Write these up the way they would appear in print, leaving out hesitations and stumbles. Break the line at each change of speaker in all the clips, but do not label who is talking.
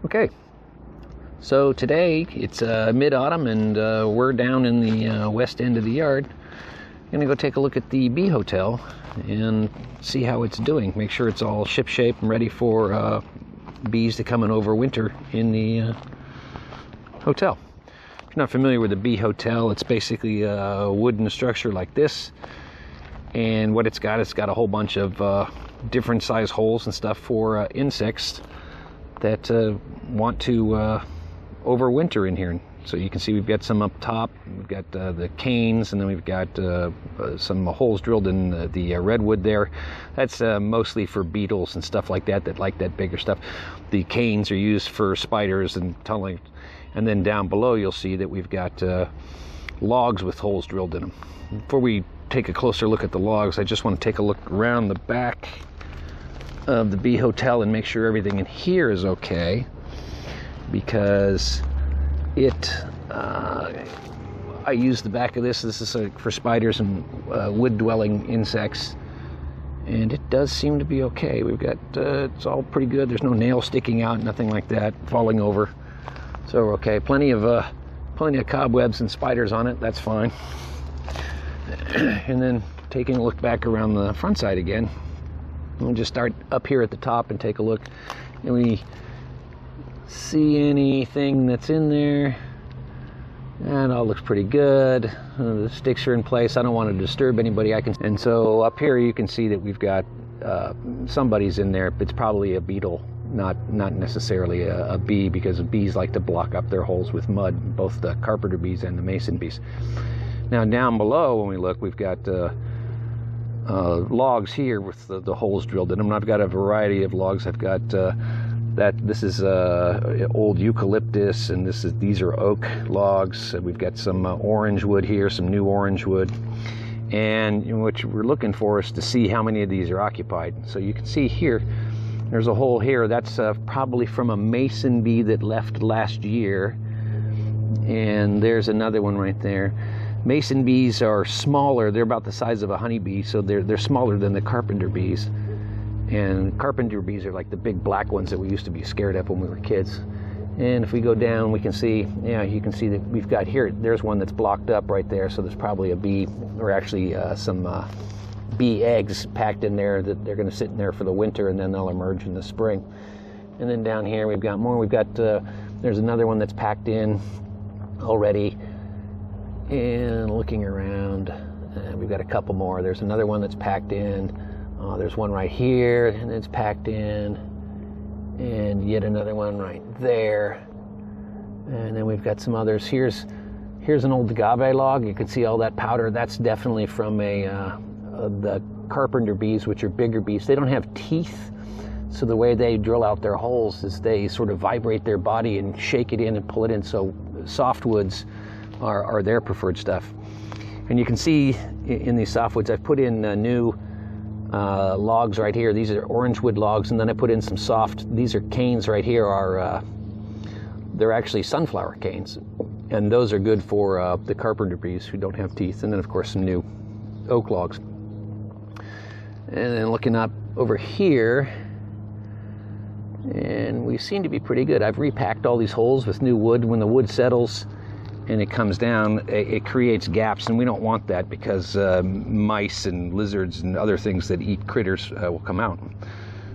Okay, so today it's mid-autumn and we're down in the west end of the yard. I'm gonna go take a look at the bee hotel and see how it's doing. Make sure it's all ship-shape and ready for bees to come and overwinter in the hotel. If you're not familiar with a bee hotel, it's basically a wooden structure like this, and what it's got a whole bunch of different size holes and stuff for insects that want to overwinter in here. So you can see we've got some up top, we've got the canes, and then we've got some holes drilled in the redwood there. That's mostly for beetles and stuff like that like that bigger stuff. The canes are used for spiders and tunneling. And then down below you'll see that we've got logs with holes drilled in them. Before we take a closer look at the logs, I just want to take a look around the back of the bee hotel and make sure everything in here is okay, because I use the back of this is for spiders and wood-dwelling insects, and it does seem to be okay. We've got it's all pretty good. There's no nails sticking out, nothing like that falling over, so we're okay. Plenty of cobwebs and spiders on it. That's fine. And then taking a look back around the front side again, we'll just start up here at the top and take a look. And we see anything that's in there, and all looks pretty good. The sticks are in place. I don't want to disturb anybody. And so up here you can see that we've got somebody's in there. It's probably a beetle, not necessarily a bee, because bees like to block up their holes with mud, both the carpenter bees and the mason bees. Now down below, when we look, we've got logs here with the holes drilled in them. I've got a variety of logs. I've got this is old eucalyptus, and these are oak logs. We've got some orange wood here, some new orange wood, and what we're looking for is to see how many of these are occupied. So you can see here, there's a hole here. That's probably from a mason bee that left last year, and there's another one right there. Mason bees are smaller. They're about the size of a honeybee, so they're smaller than the carpenter bees. And carpenter bees are like the big black ones that we used to be scared of when we were kids. And if we go down, we can see, you can see that we've got here, there's one that's blocked up right there, so there's probably a bee, or actually some bee eggs packed in there that they're going to sit in there for the winter, and then they'll emerge in the spring. And then down here we've got more. We've got, there's another one that's packed in already. And looking around, we've got a couple more. There's another one that's packed in. There's one right here, and it's packed in. And yet another one right there. And then we've got some others. Here's an old agave log. You can see all that powder. That's definitely from the carpenter bees, which are bigger bees. They don't have teeth, so the way they drill out their holes is they sort of vibrate their body and shake it in and pull it in. So softwoods are their preferred stuff. And you can see in these softwoods, I've put in new logs right here. These are orange wood logs, and then I put in some these are canes right here. They're actually sunflower canes, and those are good for the carpenter bees who don't have teeth. And then of course some new oak logs. And then looking up over here, and we seem to be pretty good. I've repacked all these holes with new wood. When the wood settles and it comes down, it creates gaps, and we don't want that, because mice and lizards and other things that eat critters will come out.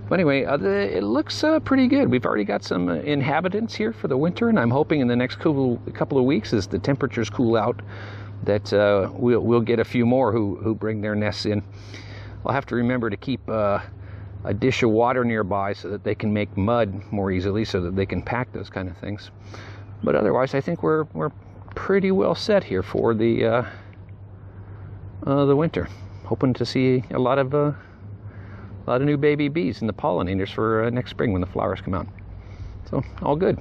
But anyway, it looks pretty good. We've already got some inhabitants here for the winter, and I'm hoping in the next couple of weeks, as the temperatures cool out, that we'll get a few more who bring their nests in. I'll have to remember to keep a dish of water nearby so that they can make mud more easily, so that they can pack those kind of things. But otherwise, I think we're pretty well set here for the winter. Hoping to see a lot of new baby bees and the pollinators for next spring when the flowers come out. So all good.